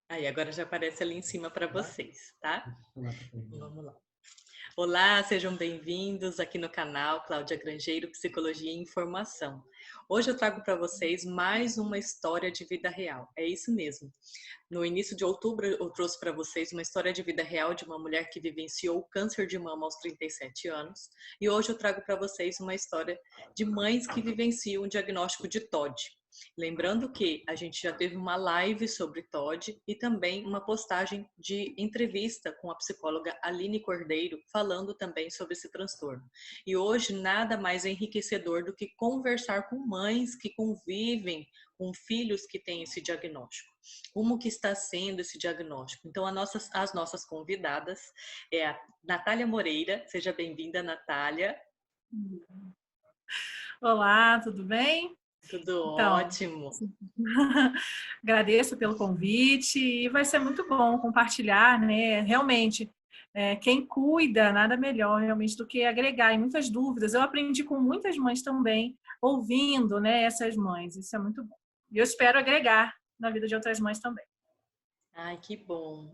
Aí, agora já aparece ali em cima para vocês, tá? Vamos lá. Olá, sejam bem-vindos aqui no canal Cláudia Grangeiro, Psicologia e Informação. Hoje eu trago para vocês mais uma história de vida real. É isso mesmo. No início de outubro, eu trouxe para vocês uma história de vida real de uma mulher que vivenciou o câncer de mama aos 37 anos. E hoje eu trago para vocês uma história de mães que vivenciam o diagnóstico de TOD. Lembrando que a gente já teve uma live sobre TOD e também uma postagem de entrevista com a psicóloga Aline Cordeiro, falando também sobre esse transtorno. E hoje nada mais enriquecedor do que conversar com mães que convivem com filhos que têm esse diagnóstico. Como que está sendo esse diagnóstico? Então, as nossas convidadas é a Natália Moreira. Seja bem-vinda, Natália. Olá, tudo bem? Tudo Então, ótimo. agradeço pelo convite e vai ser muito bom compartilhar, né? Realmente, quem cuida, nada melhor realmente do que agregar em muitas dúvidas. Eu aprendi com muitas mães também, ouvindo, né, essas mães. Isso é muito bom. E eu espero agregar na vida de outras mães também. Ai, que bom.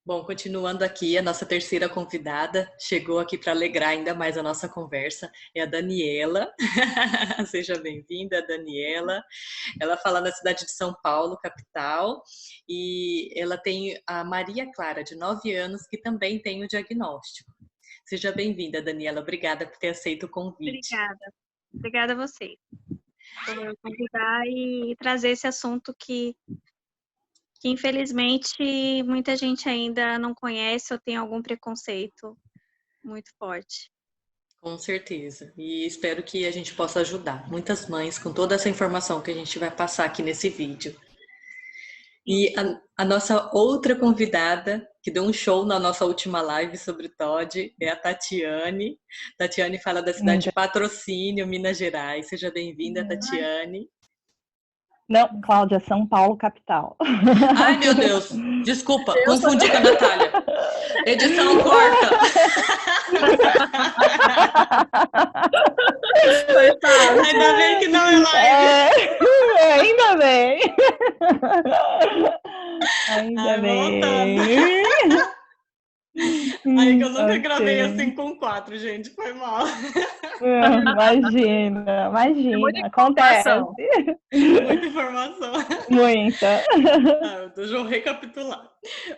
Bom, continuando aqui, a nossa terceira convidada chegou aqui para alegrar ainda mais a nossa conversa, é a Daniela. Seja bem-vinda, Daniela. Ela fala da cidade de São Paulo, capital, e ela tem a Maria Clara, de 9 anos, que também tem o diagnóstico. Seja bem-vinda, Daniela. Obrigada por ter aceito o convite. Obrigada. Obrigada a você por convidar e trazer esse assunto que infelizmente muita gente ainda não conhece ou tem algum preconceito muito forte. Com certeza. E espero que a gente possa ajudar muitas mães com toda essa informação que a gente vai passar aqui nesse vídeo. E a nossa outra convidada, que deu um show na nossa última live sobre TOD, é a Tatiane. Tatiane fala da cidade de Patrocínio, Minas Gerais. Seja bem-vinda, Tatiane. Não, Cláudia, São Paulo, capital. Ai, meu Deus. Desculpa, confundi com a Natália. Edição corta. Ainda bem que não é live. Ainda bem. Ainda bem. Ai, que eu nunca gravei assim com 4, gente. Foi mal. Imagina. Acontece. Muita informação. Muita. Deixa eu recapitular.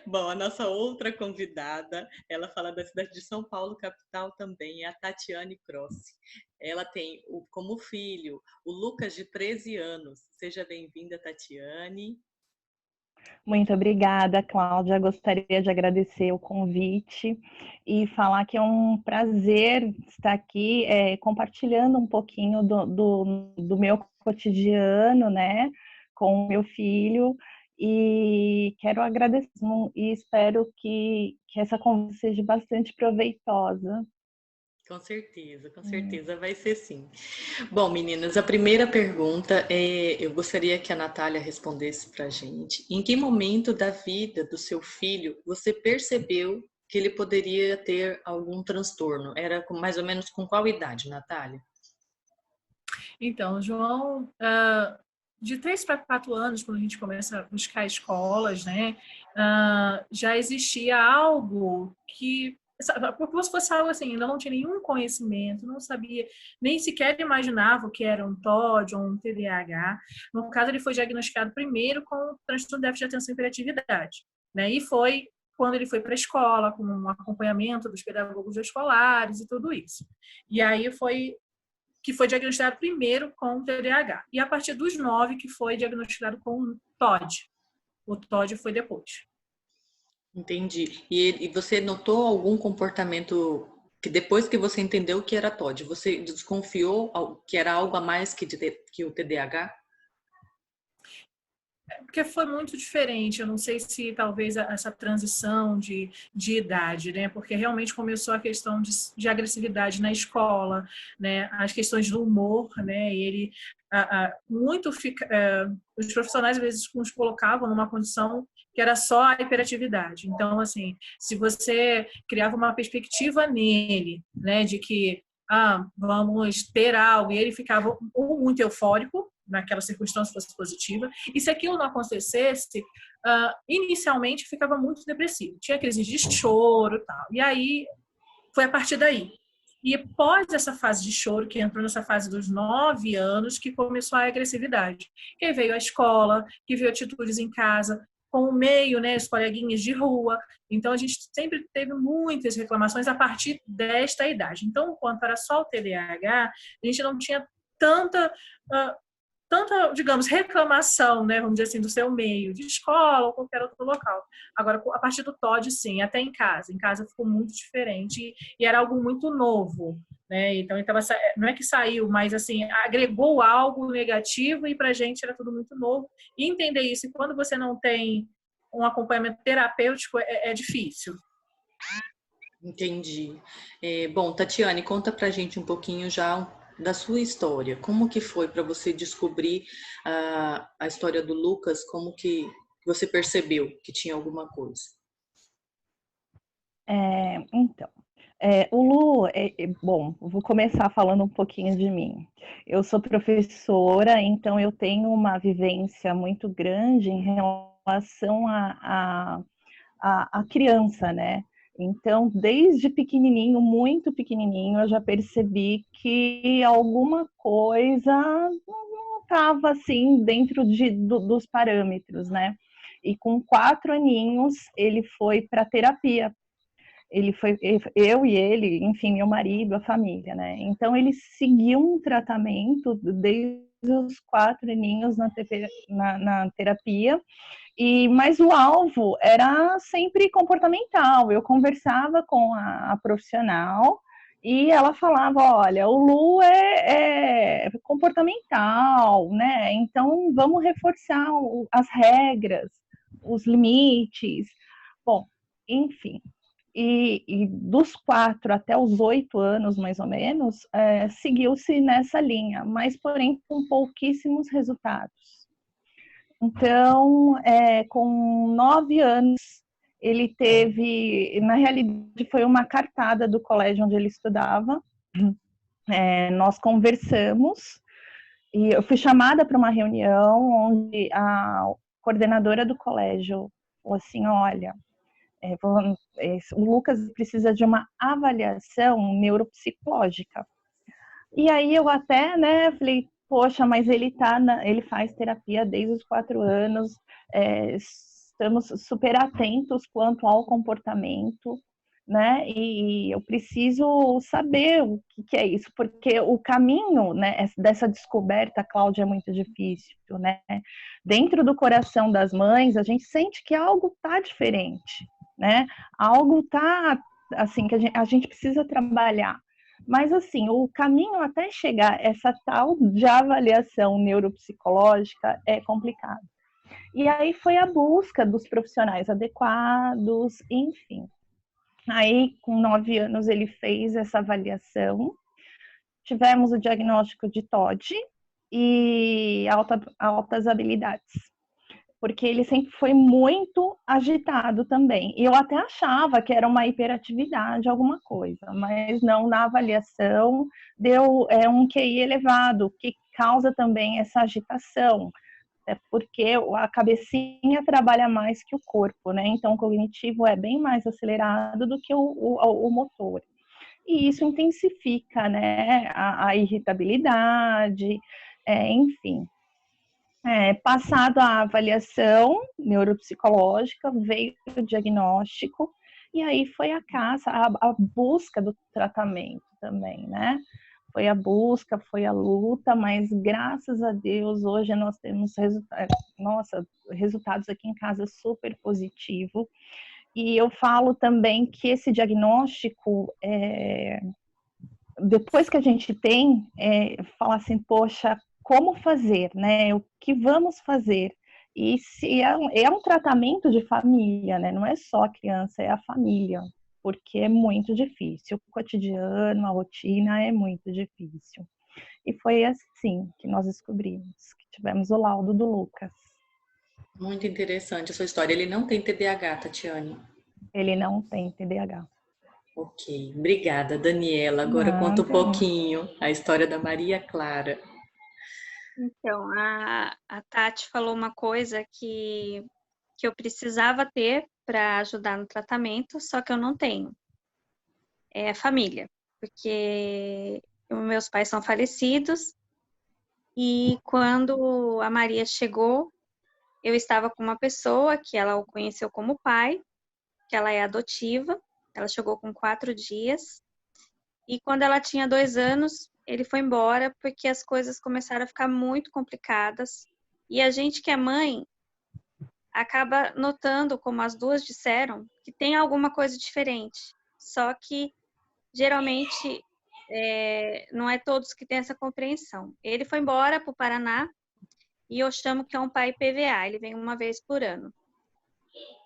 Bom, a nossa outra convidada, ela fala da cidade de São Paulo, capital também, é a Tatiane Crossi. Ela tem como filho o Lucas, de 13 anos. Seja bem-vinda, Tatiane. Muito obrigada, Cláudia. Gostaria de agradecer o convite e falar que é um prazer estar aqui compartilhando um pouquinho do meu cotidiano, né, com o meu filho. E quero agradecer e espero que essa conversa seja bastante proveitosa. Com certeza vai ser sim. Bom, meninas, a primeira pergunta eu gostaria que a Natália respondesse para a gente. Em que momento da vida do seu filho você percebeu que ele poderia ter algum transtorno? Era mais ou menos com qual idade, Natália? Então, João, de 3 para 4 anos, quando a gente começa a buscar escolas, né, já existia algo que, como se fosse algo assim, ainda não tinha nenhum conhecimento, não sabia, nem sequer imaginava o que era um TOD ou um TDAH. No caso, ele foi diagnosticado primeiro com transtorno de déficit de atenção e hiperatividade, né, e foi quando ele foi para a escola, com um acompanhamento dos pedagogos escolares e tudo isso. E aí foi diagnosticado primeiro com TDAH. E a partir dos 9 que foi diagnosticado com TOD. O TOD foi depois. Entendi. E você notou algum comportamento que depois que você entendeu que era TOD, você desconfiou que era algo a mais que o TDAH? Porque foi muito diferente, eu não sei se talvez essa transição de idade, né? Porque realmente começou a questão de agressividade na escola, né? As questões do humor, né? E ele os profissionais às vezes nos colocavam numa condição que era só a hiperatividade. Então, assim, se você criava uma perspectiva nele, né? De que vamos ter algo, e ele ficava ou muito eufórico, naquela circunstância fosse positiva, e se aquilo não acontecesse, inicialmente ficava muito depressivo, tinha crises de choro e tal, e aí foi a partir daí. E após essa fase de choro, que entrou nessa fase dos 9 anos, que começou a agressividade. Que aí veio a escola, que veio atitudes em casa, com o meio, né, os coleguinhas de rua. Então, a gente sempre teve muitas reclamações a partir desta idade. Então, quanto era só o TDAH, a gente não tinha tanta, digamos, reclamação, né, vamos dizer assim, do seu meio, de escola ou qualquer outro local. Agora, a partir do TOD, sim, até em casa ficou muito diferente e era algo muito novo, né, então não é que saiu, mas assim, agregou algo negativo e pra gente era tudo muito novo. E entender isso, e quando você não tem um acompanhamento terapêutico, é difícil. Entendi. Bom, Tatiane, conta pra gente um pouquinho já da sua história. Como que foi para você descobrir a história do Lucas? Como que você percebeu que tinha alguma coisa? Então, o Lu, bom, vou começar falando um pouquinho de mim. Eu sou professora, então eu tenho uma vivência muito grande em relação à criança, né? Então, desde pequenininho, muito pequenininho, eu já percebi que alguma coisa não estava assim dentro dos parâmetros, né? E com 4 aninhos, ele foi para terapia. Eu e ele, enfim, meu marido, a família, né? Então, ele seguiu um tratamento desde os 4 aninhos na terapia. Mas o alvo era sempre comportamental. Eu conversava com a profissional e ela falava, olha, o Lu é comportamental, né? Então vamos reforçar as regras, os limites. Bom, enfim. E dos 4 até os 8 anos, mais ou menos, seguiu-se nessa linha, mas porém com pouquíssimos resultados. Então, com 9 anos, ele teve, na realidade, foi uma cartada do colégio onde ele estudava. Nós conversamos e eu fui chamada para uma reunião onde a coordenadora do colégio falou assim, olha, o Lucas precisa de uma avaliação neuropsicológica. E aí eu até, né, falei, poxa, mas ele faz terapia desde os 4 anos, estamos super atentos quanto ao comportamento, né? E eu preciso saber o que é isso, porque o caminho, né, dessa descoberta, Cláudia, é muito difícil, né? Dentro do coração das mães, a gente sente que algo tá diferente, né? Algo tá assim que a gente precisa trabalhar. Mas, assim, o caminho até chegar a essa tal de avaliação neuropsicológica é complicado. E aí foi a busca dos profissionais adequados, enfim. Aí, com 9 anos, ele fez essa avaliação. Tivemos o diagnóstico de TOD e altas habilidades. Porque ele sempre foi muito agitado também. E eu até achava que era uma hiperatividade, alguma coisa, mas não, na avaliação deu um QI elevado, que causa também essa agitação, porque a cabecinha trabalha mais que o corpo, né? Então o cognitivo é bem mais acelerado do que o motor. E isso intensifica, né, a irritabilidade, enfim. Passado a avaliação neuropsicológica, veio o diagnóstico, e aí foi a busca do tratamento também, né? Foi a busca, foi a luta, mas graças a Deus, hoje nós temos resultados aqui em casa super positivo. E eu falo também que esse diagnóstico, depois que a gente tem, fala assim, poxa, como fazer, né? O que vamos fazer? E se é um tratamento de família, né? Não é só a criança, é a família, porque é muito difícil. O cotidiano, a rotina é muito difícil. E foi assim que nós descobrimos, que tivemos o laudo do Lucas. Muito interessante a sua história. Ele não tem TDAH, Tatiane? Ele não tem TDAH. Ok, obrigada, Daniela. Agora conta um pouquinho a história da Maria Clara. Então, a Tati falou uma coisa que eu precisava ter para ajudar no tratamento, só que eu não tenho. É a família, porque meus pais são falecidos e quando a Maria chegou, eu estava com uma pessoa que ela o conheceu como pai, que ela é adotiva, ela chegou com 4 dias e quando ela tinha 2 anos, ele foi embora porque as coisas começaram a ficar muito complicadas e a gente que é mãe acaba notando, como as duas disseram, que tem alguma coisa diferente. Só que, geralmente, não é todos que têm essa compreensão. Ele foi embora para o Paraná e eu chamo que é um pai PVA, ele vem uma vez por ano.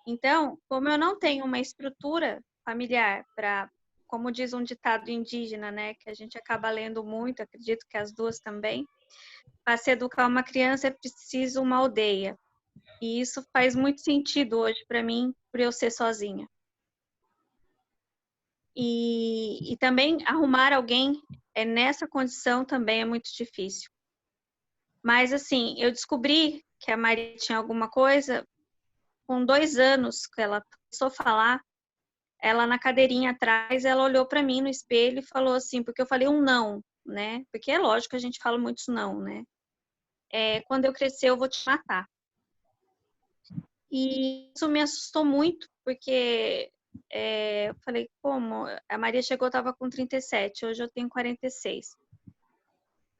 Então, como eu não tenho uma estrutura familiar para, como diz um ditado indígena, né, que a gente acaba lendo muito, acredito que as duas também, para se educar uma criança é preciso uma aldeia. E isso faz muito sentido hoje para mim, por eu ser sozinha. E também arrumar alguém nessa condição também é muito difícil. Mas, assim, eu descobri que a Maria tinha alguma coisa com 2 anos que ela começou a falar. Ela na cadeirinha atrás, ela olhou para mim no espelho e falou assim, porque eu falei um não, né? Porque é lógico que a gente fala muitos não, né? Quando eu crescer, eu vou te matar. E isso me assustou muito, porque eu falei, como? A Maria chegou, estava com 37, hoje eu tenho 46.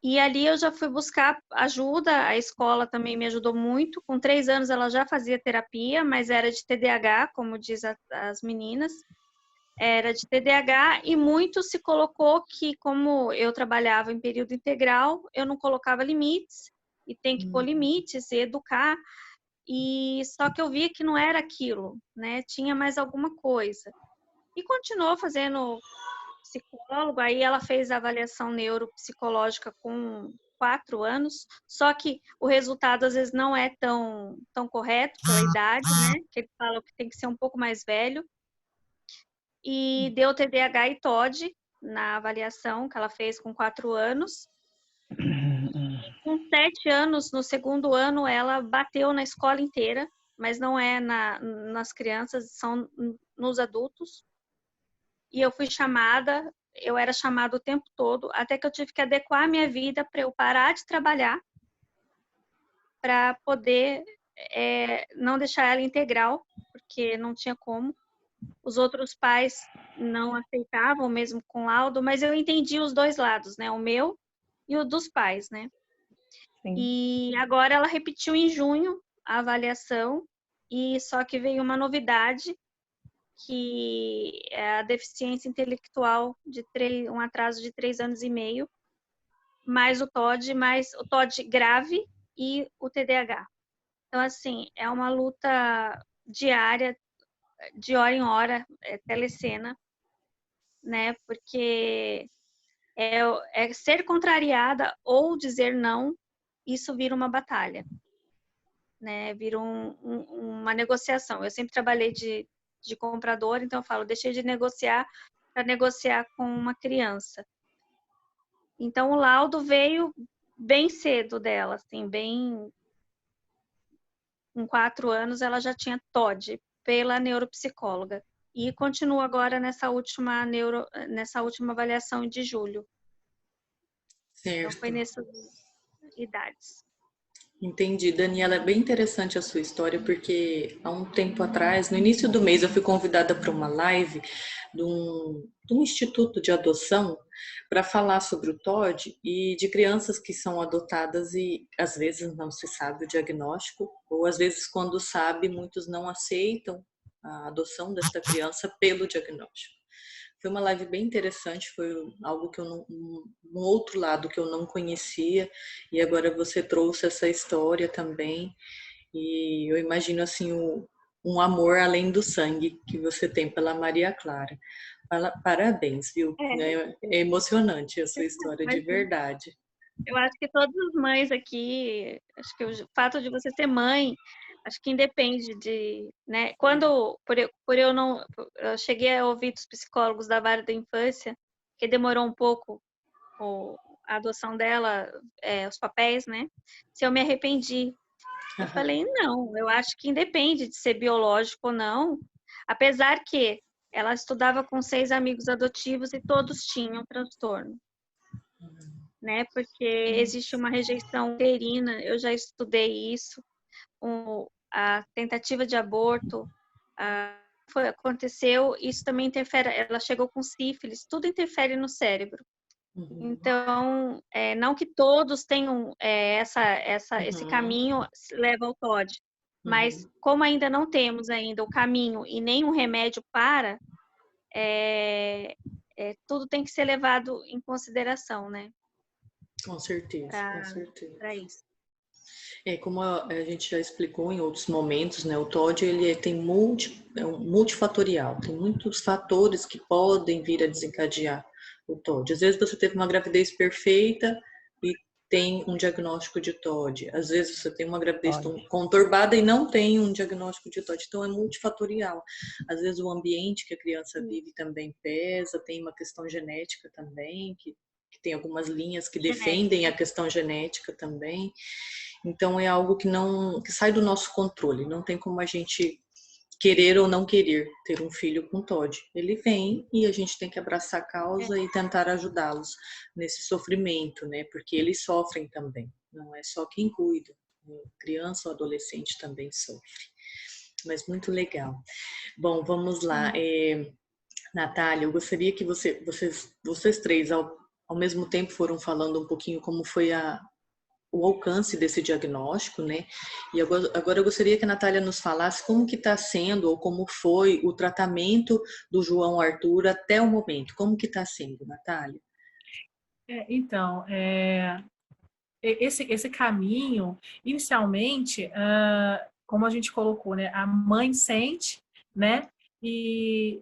E ali eu já fui buscar ajuda, a escola também me ajudou muito. Com 3 anos ela já fazia terapia, mas era de TDAH, como diz as meninas. Era de TDAH e muito se colocou que, como eu trabalhava em período integral, eu não colocava limites, e tem que pôr limites e educar. E só que eu via que não era aquilo, né? Tinha mais alguma coisa. E continuou fazendo psicólogo, aí ela fez a avaliação neuropsicológica com 4 anos, só que o resultado às vezes não é tão correto pela idade, né? Que ele fala que tem que ser um pouco mais velho. E deu TDAH e TOD na avaliação que ela fez com 4 anos. E com 7 anos, no segundo ano, ela bateu na escola inteira, mas não é nas crianças, são nos adultos. E eu fui chamada, eu era chamada o tempo todo, até que eu tive que adequar a minha vida para eu parar de trabalhar, para poder não deixar ela integral, porque não tinha como. Os outros pais não aceitavam, mesmo com laudo, mas eu entendi os dois lados, né? O meu e o dos pais, né? Sim. E agora ela repetiu em junho a avaliação, e só que veio uma novidade, que é a deficiência intelectual um atraso de 3 anos e meio, mais o TOD grave e o TDAH. Então, assim, é uma luta diária, de hora em hora, telecena, né? Porque ser contrariada ou dizer não, isso vira uma batalha, né? Vira uma negociação. Eu sempre trabalhei de comprador, então eu falo, deixei de negociar para negociar com uma criança. Então o laudo veio bem cedo dela, assim, bem... Com 4 anos ela já tinha TOD pela neuropsicóloga. E continua agora nessa última avaliação de julho. Certo. Então foi nessas idades. Entendi, Daniela, é bem interessante a sua história, porque há um tempo atrás, no início do mês, eu fui convidada para uma live de um instituto de adoção para falar sobre o TOD e de crianças que são adotadas e às vezes não se sabe o diagnóstico, ou às vezes quando sabe, muitos não aceitam a adoção desta criança pelo diagnóstico. Foi uma live bem interessante, foi algo que um outro lado que eu não conhecia, e agora você trouxe essa história também, e eu imagino assim um amor além do sangue que você tem pela Maria Clara. Parabéns, viu? É emocionante a sua história, de verdade. Eu acho que todas as mães aqui, acho que o fato de você ser mãe, acho que independe de, né? Quando, eu cheguei a ouvir dos psicólogos da vara da infância, que demorou um pouco a adoção dela, os papéis, né? Se eu me arrependi. Eu falei, não, eu acho que independe de ser biológico ou não, apesar que ela estudava com 6 amigos adotivos e todos tinham transtorno, né? Porque existe uma rejeição uterina, eu já estudei isso, a tentativa de aborto aconteceu, isso também interfere, ela chegou com sífilis, tudo interfere no cérebro. Então, não que todos tenham esse caminho leva ao TOD, mas como ainda não temos ainda o caminho e nem um remédio para, tudo tem que ser levado em consideração, né? Com certeza, com certeza. Para isso. Como a gente já explicou em outros momentos, né? O TOD ele tem multifatorial, tem muitos fatores que podem vir a desencadear o TOD. Às vezes você teve uma gravidez perfeita e tem um diagnóstico de TOD. Às vezes você tem uma gravidez conturbada e não tem um diagnóstico de TOD. Então é multifatorial. Às vezes o ambiente que a criança vive também pesa, tem uma questão genética também, que tem algumas linhas que defendem a questão genética também. Então é algo que sai do nosso controle. Não tem como a gente querer ou não querer ter um filho com TOD. Ele vem e a gente tem que abraçar a causa e tentar ajudá-los nesse sofrimento, né? Porque eles sofrem também. Não é só quem cuida. Criança ou adolescente também sofre. Mas muito legal. Bom, vamos lá. Natália, eu gostaria que vocês três, ao mesmo tempo, foram falando um pouquinho como foi o alcance desse diagnóstico, né? E agora eu gostaria que a Natália nos falasse como que está sendo ou como foi o tratamento do João Arthur até o momento. Como que está sendo, Natália? Então, esse caminho, inicialmente, como a gente colocou, né? A mãe sente, né? E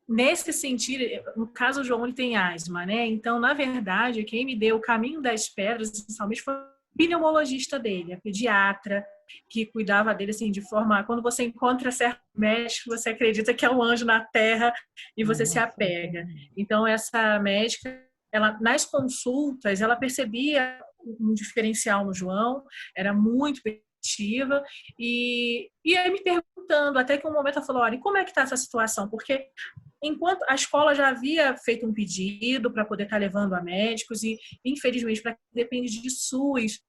nesse sentido, no caso, o João ele tem asma, né? Então, na verdade, quem me deu o caminho das pedras, essencialmente, foi o pneumologista dele, a pediatra, que cuidava dele, assim, de forma... Quando você encontra certo médico, você acredita que é um anjo na terra e você se apega. Então, essa médica, ela, nas consultas, ela percebia um diferencial no João, era muito positiva, e aí me perguntando, até que um momento ela falou, olha, e como é que está essa situação? Porque enquanto a escola já havia feito um pedido para poder estar levando a médicos e, infelizmente, para quem depende de SUS,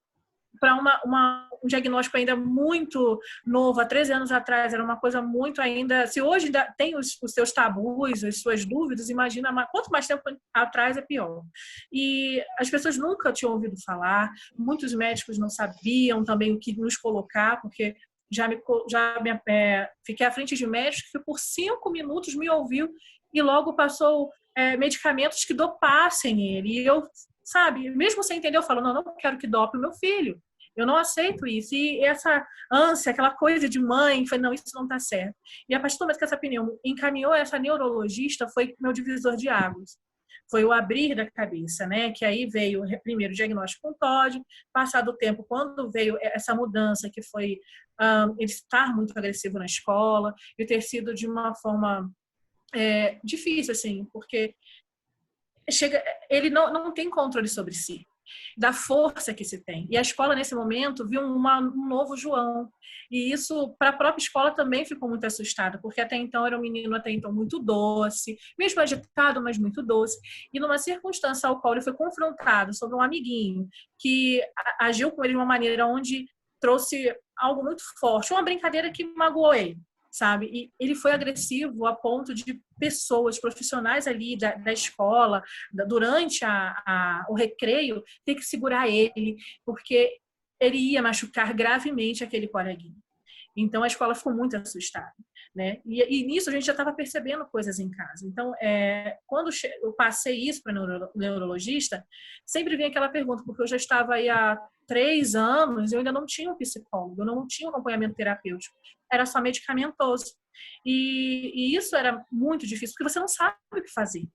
para um diagnóstico ainda muito novo, há 13 anos atrás, era uma coisa muito ainda... Se hoje ainda tem os seus tabus, as suas dúvidas, imagina quanto mais tempo atrás é pior. E as pessoas nunca tinham ouvido falar, muitos médicos não sabiam também o que nos colocar, porque fiquei à frente de médico que por 5 minutos me ouviu e logo passou medicamentos que dopassem ele. E eu, sabe, mesmo sem entender, eu falo, não quero que dope o meu filho. Eu não aceito isso. E essa ânsia, aquela coisa de mãe, foi, não, isso não está certo. E a partir do momento que essa pneu encaminhou essa neurologista, foi meu divisor de águas. Foi o abrir da cabeça, né? Que aí veio primeiro o diagnóstico com TOD, passado o tempo, quando veio essa mudança, que foi ele estar muito agressivo na escola, e ter sido de uma forma difícil, assim, porque ele não tem controle sobre si, da força que se tem. E a escola, nesse momento, viu um novo João. E isso, para a própria escola, também ficou muito assustada, porque até então era um menino muito doce, mesmo agitado, mas muito doce. E numa circunstância ao qual ele foi confrontado sobre um amiguinho que agiu com ele de uma maneira onde trouxe algo muito forte, uma brincadeira que magoou ele, sabe? E ele foi agressivo a ponto de pessoas, profissionais ali da escola, durante o recreio, ter que segurar ele, porque ele ia machucar gravemente aquele coleguinha. Então, a escola ficou muito assustada, né? E nisso a gente já estava percebendo coisas em casa. Então, quando eu passei isso para o neurologista, sempre vinha aquela pergunta, porque eu já estava aí há 3 anos, eu ainda não tinha um psicólogo, eu não tinha um acompanhamento terapêutico, era só medicamentoso. E isso era muito difícil, porque você não sabe o que fazer.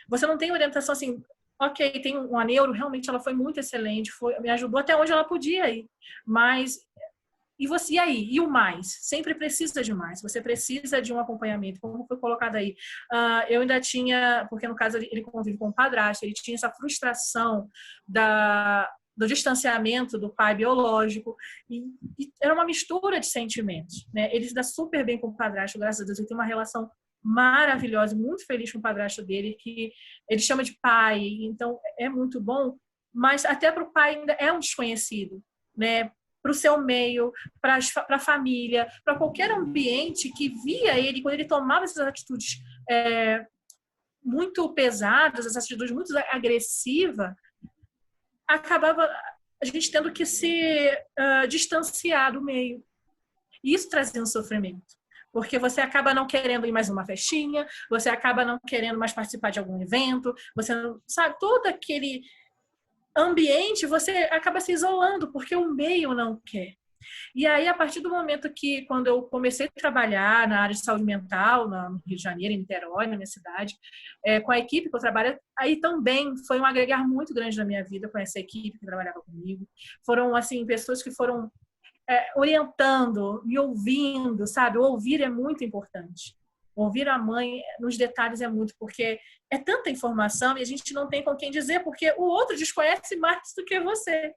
Você não tem orientação assim, ok, tem uma neuro, realmente ela foi muito excelente, me ajudou até onde ela podia ir, mas E aí? E o mais? Sempre precisa de mais. Você precisa de um acompanhamento, como foi colocado aí. Eu ainda tinha, porque no caso ele convive com o padrasto, ele tinha essa frustração do distanciamento do pai biológico, e era uma mistura de sentimentos, né? Ele se dá super bem com o padrasto, graças a Deus, ele tem uma relação maravilhosa, muito feliz com o padrasto dele, que ele chama de pai, então é muito bom, mas até para o pai ainda é um desconhecido, né? Para o seu meio, para a família, para qualquer ambiente que via ele, quando ele tomava essas atitudes muito pesadas, essas atitudes muito agressivas, acabava a gente tendo que se distanciar do meio. E isso trazia um sofrimento. Porque você acaba não querendo ir mais numa festinha, você acaba não querendo mais participar de algum evento, você não sabe, todo aquele ambiente você acaba se isolando, porque o meio não quer. E aí, a partir do momento que, quando eu comecei a trabalhar na área de saúde mental, no Rio de Janeiro, em Niterói, na minha cidade, com a equipe que eu trabalho, aí também foi um agregar muito grande na minha vida com essa equipe que trabalhava comigo. Foram, assim, pessoas que foram orientando, me ouvindo, sabe? O ouvir é muito importante. Ouvir a mãe nos detalhes é muito, porque é tanta informação e a gente não tem com quem dizer, porque o outro desconhece mais do que você.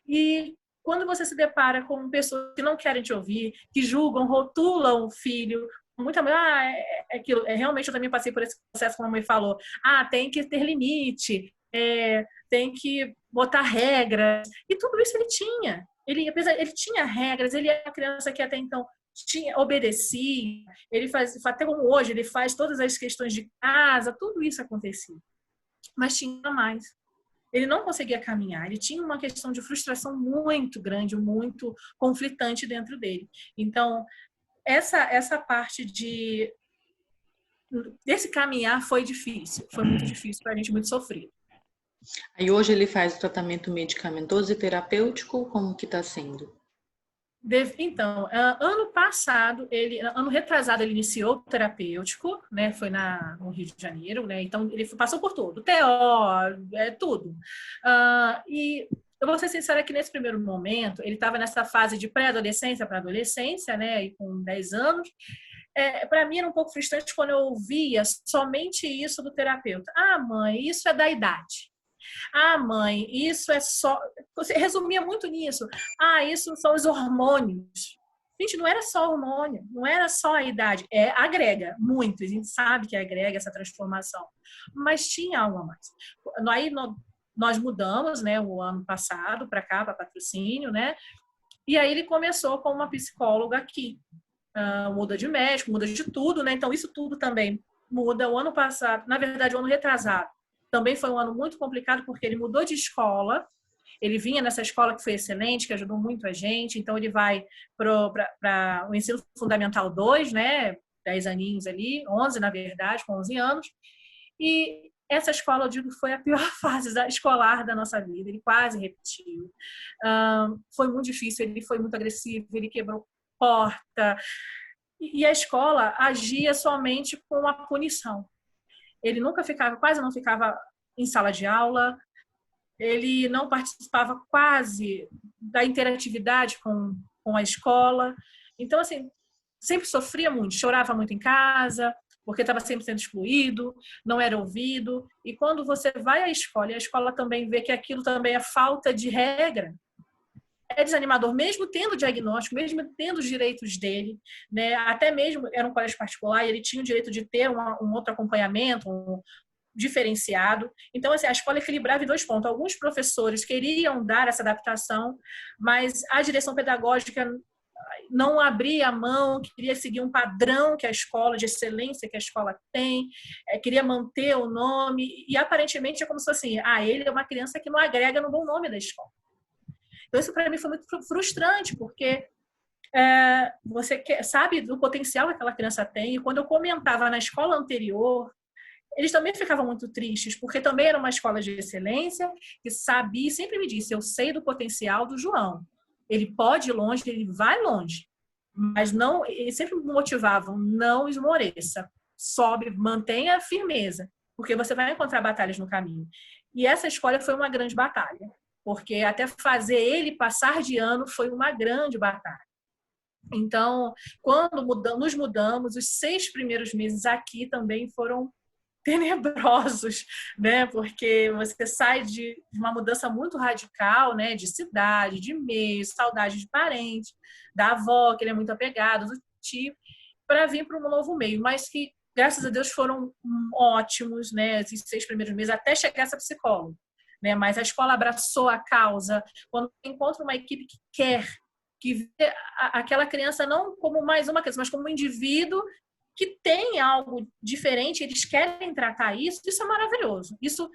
E quando você se depara com pessoas que não querem te ouvir, que julgam, rotulam o filho, muita mãe, aquilo, realmente eu também passei por esse processo, como a mãe falou, tem que ter limite, tem que botar regras, e tudo isso ele tinha. Ele tinha regras, ele é uma criança que até então obedecia, ele faz, até como hoje, ele faz todas as questões de casa, tudo isso acontecia. Mas tinha mais. Ele não conseguia caminhar, ele tinha uma questão de frustração muito grande, muito conflitante dentro dele. Então, essa parte desse caminhar foi difícil, foi muito difícil para a gente, muito sofrido. Aí hoje ele faz o tratamento medicamentoso e terapêutico, como que está sendo? Então, ano retrasado, ele iniciou o terapêutico, né? Foi no Rio de Janeiro, né? Então, ele passou por tudo, TO, tudo. E eu vou ser sincera que nesse primeiro momento, ele estava nessa fase de pré-adolescência para adolescência, né? E com 10 anos. Para mim era um pouco frustrante quando eu ouvia somente isso do terapeuta. Mãe, isso é da idade. Mãe, isso é só... Você resumia muito nisso. Isso são os hormônios. Gente, não era só hormônio, não era só a idade. Agrega muito, a gente sabe que agrega essa transformação. Mas tinha algo a mais. Aí nós mudamos, né, o ano passado para cá, para Patrocínio, né? E aí ele começou com uma psicóloga aqui. Muda de médico, muda de tudo, né? Então isso tudo também muda. O ano passado, na verdade, o ano retrasado, também foi um ano muito complicado porque ele mudou de escola. Ele vinha nessa escola que foi excelente, que ajudou muito a gente. Então, ele vai para o ensino fundamental 2, né? 10 aninhos ali, 11 na verdade, com 11 anos. E essa escola, eu digo, foi a pior fase escolar da nossa vida. Ele quase repetiu. Foi muito difícil, ele foi muito agressivo, ele quebrou porta. E a escola agia somente com a punição. Ele quase não ficava em sala de aula, ele não participava quase da interatividade com a escola. Então, assim, sempre sofria muito, chorava muito em casa, porque estava sempre sendo excluído, não era ouvido. E quando você vai à escola, e a escola também vê que aquilo também é falta de regra, é desanimador, mesmo tendo diagnóstico, mesmo tendo os direitos dele, né? Até mesmo era um colégio particular e ele tinha o direito de ter um outro acompanhamento, diferenciado. Então, assim, a escola equilibrava em 2 pontos. Alguns professores queriam dar essa adaptação, mas a direção pedagógica não abria a mão, queria seguir um padrão que a escola, de excelência que a escola tem, queria manter o nome, e aparentemente é como se fosse assim, ele é uma criança que não agrega no bom nome da escola. Então, isso para mim foi muito frustrante, porque você sabe do potencial que aquela criança tem, e quando eu comentava na escola anterior, eles também ficavam muito tristes, porque também era uma escola de excelência, que sabia, sempre me disse, eu sei do potencial do João. Ele pode ir longe, ele vai longe, mas não, eles sempre me motivavam, não esmoreça, sobe, mantenha a firmeza, porque você vai encontrar batalhas no caminho. E essa escola foi uma grande batalha, porque até fazer ele passar de ano foi uma grande batalha. Então, quando nos mudamos, os 6 primeiros meses aqui também foram tenebrosos, né? Porque você sai de uma mudança muito radical, né? De cidade, de meio, saudade de parente, da avó, que ele é muito apegado, do tio, para vir para um novo meio. Mas que, graças a Deus, foram ótimos, né? Esses 6 primeiros meses, até chegar essa psicóloga, né? Mas a escola abraçou a causa. Quando encontra uma equipe que quer, que vê aquela criança não como mais uma criança, mas como um indivíduo que tem algo diferente, eles querem tratar isso é maravilhoso. Isso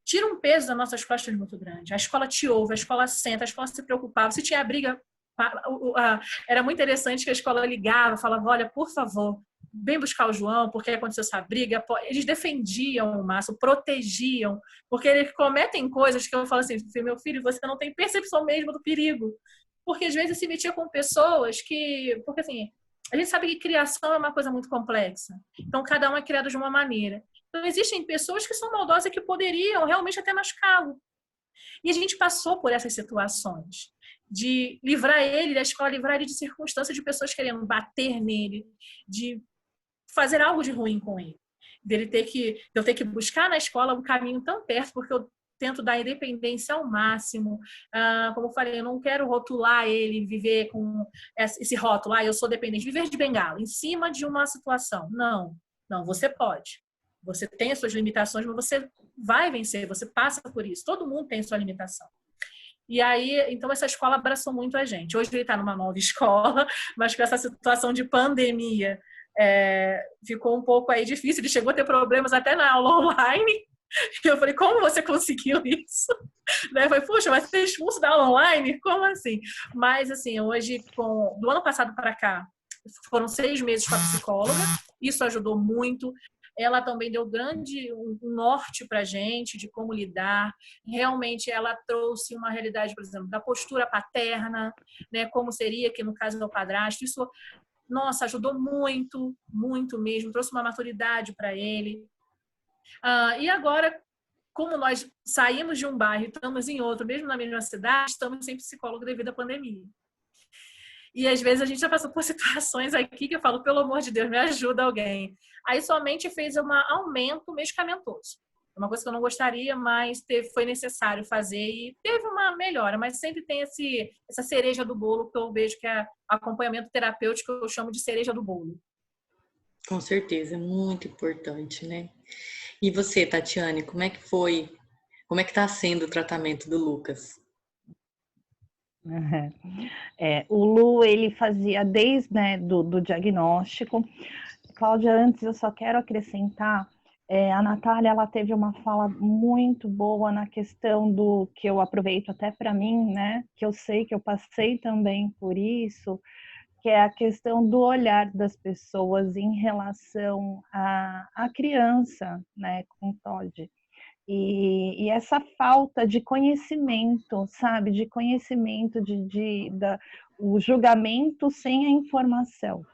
tira um peso das nossas costas muito grande. A escola te ouve, a escola senta, a escola se preocupava. Se tinha briga, era muito interessante que a escola ligava, falava, olha, por favor, vem buscar o João, porque aconteceu essa briga. Eles defendiam o máximo, protegiam, porque eles cometem coisas que eu falo assim, meu filho, você não tem percepção mesmo do perigo. Porque às vezes se metia com pessoas que... Porque assim, a gente sabe que criação é uma coisa muito complexa. Então, cada um é criado de uma maneira. Então, existem pessoas que são maldosas que poderiam realmente até machucá-lo. E a gente passou por essas situações de livrar ele da escola, livrar ele de circunstâncias de pessoas querendo bater nele, de fazer algo de ruim com ele. Eu ter que buscar na escola um caminho tão perto, porque eu tento dar independência ao máximo. Como eu falei, eu não quero rotular ele, viver com esse rótulo, eu sou dependente, viver de bengala, em cima de uma situação. Não, você pode. Você tem as suas limitações, mas você vai vencer, você passa por isso. Todo mundo tem sua limitação. E aí, então, essa escola abraçou muito a gente. Hoje ele está numa nova escola, mas com essa situação de pandemia, ficou um pouco aí difícil. Ele chegou a ter problemas até na aula online. E eu falei, como você conseguiu isso? Eu falei, puxa, mas você é expulso da aula online? Como assim? Mas, assim, hoje, do ano passado para cá, foram 6 meses com a psicóloga. Isso ajudou muito. Ela também deu um norte para a gente de como lidar. Realmente, ela trouxe uma realidade, por exemplo, da postura paterna, né, como seria, que no caso é o padrasto. Isso, nossa, ajudou muito, muito mesmo. Trouxe uma maturidade para ele. E agora, como nós saímos de um bairro e estamos em outro, mesmo na mesma cidade, estamos sem psicólogo devido à pandemia. E às vezes a gente já passou por situações aqui que eu falo, pelo amor de Deus, me ajuda alguém. Aí somente fez um aumento medicamentoso. Uma coisa que eu não gostaria, mas foi necessário fazer e teve uma melhora. Mas sempre tem essa cereja do bolo que eu vejo que é acompanhamento terapêutico, que eu chamo de cereja do bolo. Com certeza, é muito importante, né? E você, Tatiane, como é que foi? Como é que está sendo o tratamento do Lucas? O Lu, ele fazia desde, né, do diagnóstico. Cláudia, antes eu só quero acrescentar, a Natália, ela teve uma fala muito boa na questão do que eu aproveito até para mim, né, que eu sei que eu passei também por isso, que é a questão do olhar das pessoas em relação à criança, né, com TOD. E essa falta de conhecimento, sabe, de conhecimento, o julgamento sem a informação.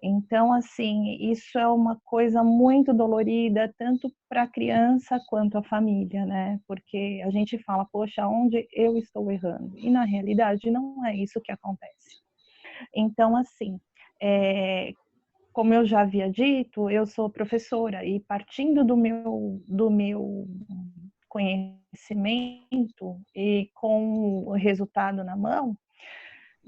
Então, assim, isso é uma coisa muito dolorida, tanto para a criança quanto a família, né? Porque a gente fala, poxa, onde eu estou errando? E na realidade não é isso que acontece. Então, assim, como eu já havia dito, eu sou professora e partindo do meu conhecimento e com o resultado na mão,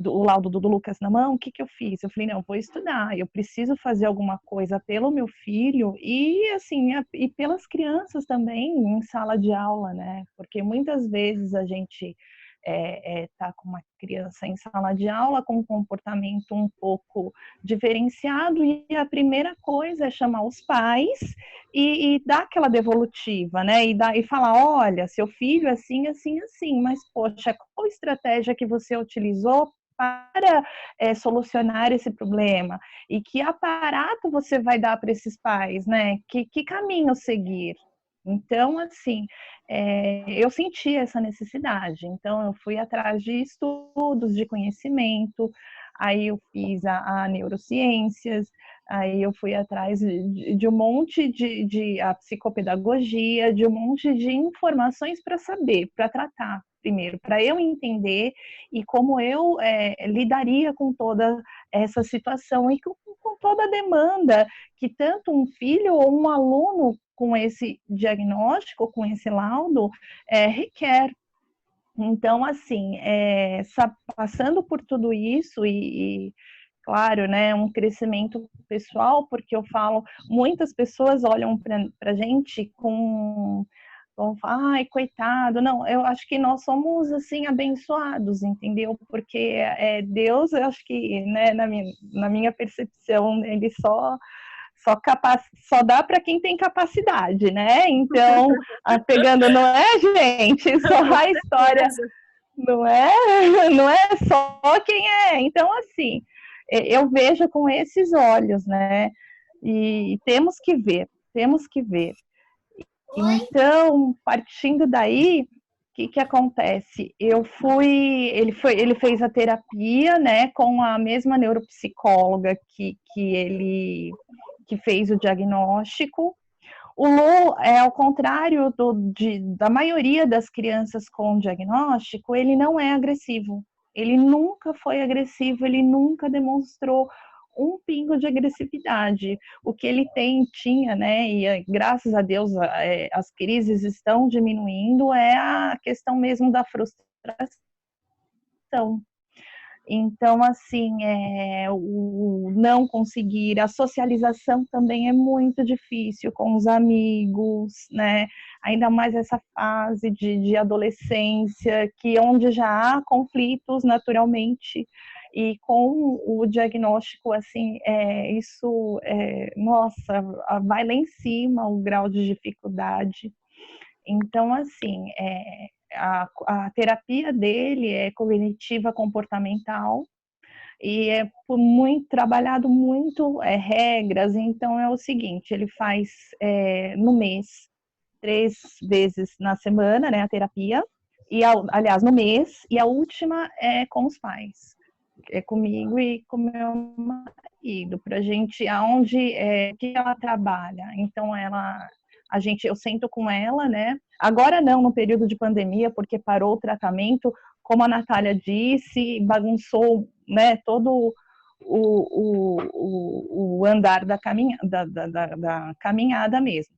o laudo do Lucas na mão, o que eu fiz? Eu falei, não, vou estudar, eu preciso fazer alguma coisa pelo meu filho e, assim, e pelas crianças também em sala de aula, né? Porque muitas vezes a gente tá com uma criança em sala de aula com um comportamento um pouco diferenciado e a primeira coisa é chamar os pais e dar aquela devolutiva, né? E falar, olha, seu filho é assim, assim, assim, mas, poxa, qual estratégia que você utilizou para solucionar esse problema? E que aparato você vai dar para esses pais, né? Que caminho seguir? Então, assim, eu senti essa necessidade. Então, eu fui atrás de estudos, de conhecimento, aí eu fiz a neurociências, aí eu fui atrás de um monte de a psicopedagogia, de um monte de informações para saber, para tratar. primeiro, para eu entender e como eu lidaria com toda essa situação e com toda a demanda que tanto um filho ou um aluno com esse diagnóstico, com esse laudo, requer. Então, assim, passando por tudo isso e claro, né, um crescimento pessoal, porque eu falo, muitas pessoas olham para a gente vão falar, ai, coitado. Não, eu acho que nós somos, assim, abençoados, entendeu? Porque Deus, eu acho que, né, na minha percepção, ele só dá para quem tem capacidade, né? Então, pegando, não é, gente? Só a história, não é só quem é. Então, assim, eu vejo com esses olhos, né? E temos que ver. Então, partindo daí, o que acontece? Ele fez a terapia, né, com a mesma neuropsicóloga que fez o diagnóstico. O Lu, ao contrário da maioria das crianças com diagnóstico, ele não é agressivo. Ele nunca foi agressivo, ele nunca demonstrou um pingo de agressividade. O que ele tinha, né, e graças a Deus as crises estão diminuindo, é a questão mesmo da frustração. Então, assim, o não conseguir, a socialização também é muito difícil com os amigos, né? Ainda mais essa fase de adolescência, onde já há conflitos naturalmente, e com o diagnóstico, assim, nossa, vai lá em cima o grau de dificuldade. Então, assim, a terapia dele é cognitiva comportamental e trabalhado muito regras. Então, é o seguinte, ele faz no mês 3 vezes na semana, né, a terapia, aliás, no mês, e a última é com os pais, comigo e com meu marido, pra gente, que ela trabalha. Então, eu sento com ela, né? Agora não, no período de pandemia, porque parou o tratamento, como a Natália disse, bagunçou, né, todo o andar da caminhada mesmo.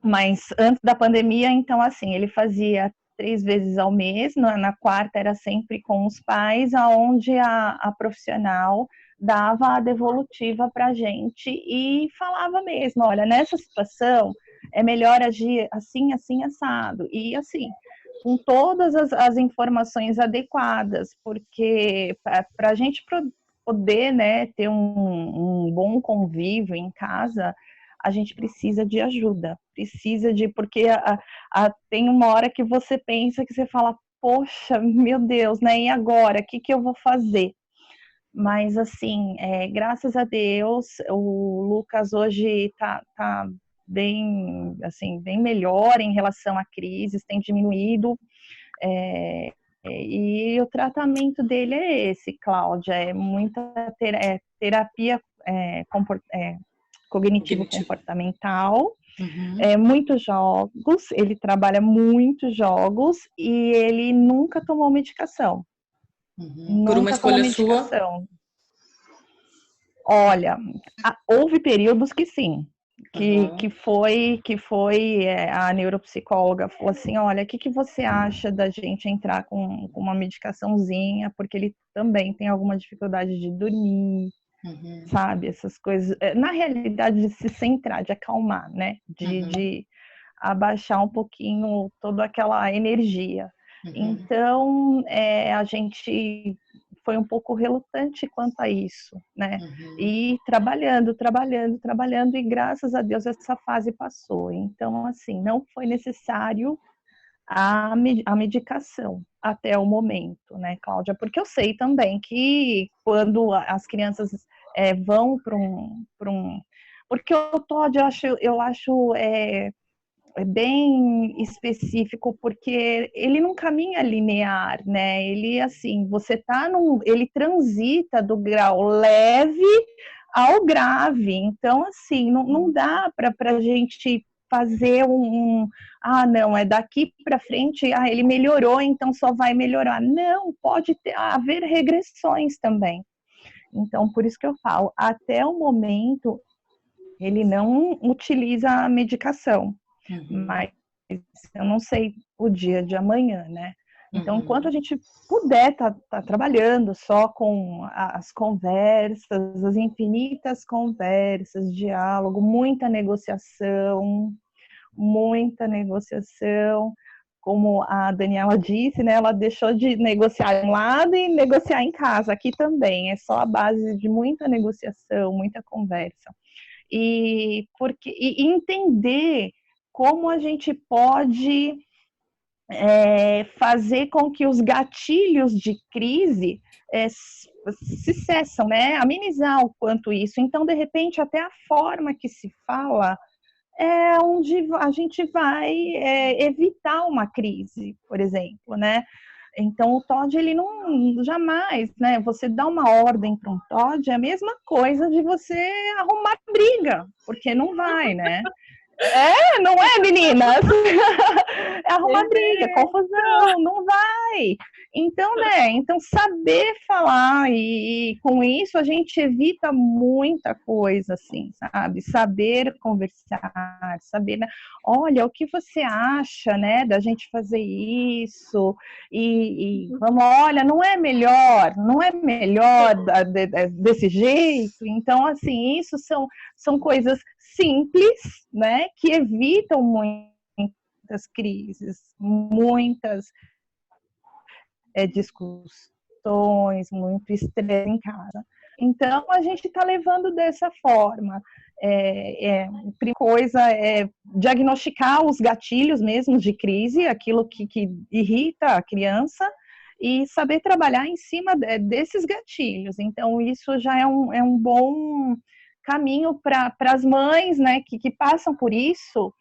Mas antes da pandemia, então, assim, ele fazia 3 vezes ao mês, na quarta era sempre com os pais, aonde a profissional dava a devolutiva para a gente e falava mesmo, olha, nessa situação é melhor agir assim, assim, assado. E assim, com todas as informações adequadas, porque para a gente poder, né, ter um bom convívio em casa, a gente precisa de ajuda, porque tem uma hora que você pensa, que você fala, poxa, meu Deus, né, e agora, o que eu vou fazer? Mas, assim, graças a Deus, o Lucas hoje tá bem, assim, bem melhor em relação à crise, tem diminuído, e o tratamento dele é esse, Cláudia, é muita terapia cognitivo-comportamental, muitos jogos, ele trabalha muitos jogos e ele nunca tomou medicação. Por uma escolha sua? Olha, houve períodos que sim, que foi a neuropsicóloga falou assim, olha, o que você acha da gente entrar com uma medicaçãozinha, porque ele também tem alguma dificuldade de dormir, sabe, essas coisas, na realidade de se centrar, de acalmar, né, de abaixar um pouquinho toda aquela energia. Então, a gente foi um pouco relutante quanto a isso, né? E trabalhando, e graças a Deus essa fase passou. Então, assim, não foi necessário a medicação até o momento, né, Cláudia? Porque eu sei também que quando as crianças vão para um... Porque o TOD eu acho bem específico, porque ele não caminha linear, né? Ele, assim, ele transita do grau leve ao grave. Então, assim, não dá para a gente fazer ah, não, é daqui para frente, ele melhorou, então só vai melhorar. Não, pode haver regressões também. Então, por isso que eu falo, até o momento, ele não utiliza a medicação, mas eu não sei o dia de amanhã, né? Então, enquanto a gente puder tá trabalhando só com as conversas, as infinitas conversas, diálogo, muita negociação, como a Daniela disse, né? Ela deixou de negociar de um lado e negociar em casa. Aqui também é só a base de muita negociação, muita conversa. E entender como a gente pode fazer com que os gatilhos de crise se cessam, né? Amenizar o quanto isso. Então, de repente, até a forma que se fala é onde a gente vai evitar uma crise, por exemplo, né? Então, o TOD, ele não, jamais, né? Você dá uma ordem para um TOD é a mesma coisa de você arrumar briga, porque não vai, né? Não é, meninas? É arrumar briga, confusão, não vai. Então, né? Então, saber falar e com isso a gente evita muita coisa, assim, sabe? Saber conversar, saber, né? Olha, o que você acha, né, da gente fazer isso? E vamos, olha, não é melhor desse jeito. Então, assim, isso são coisas simples, né, que evitam muitas crises, muitas discussões, muito estresse em casa. Então, a gente está levando dessa forma. Primeira coisa é diagnosticar os gatilhos mesmo de crise, aquilo que irrita a criança, e saber trabalhar em cima desses gatilhos. Então, isso já é um bom caminho para as mães, né, que passam por isso,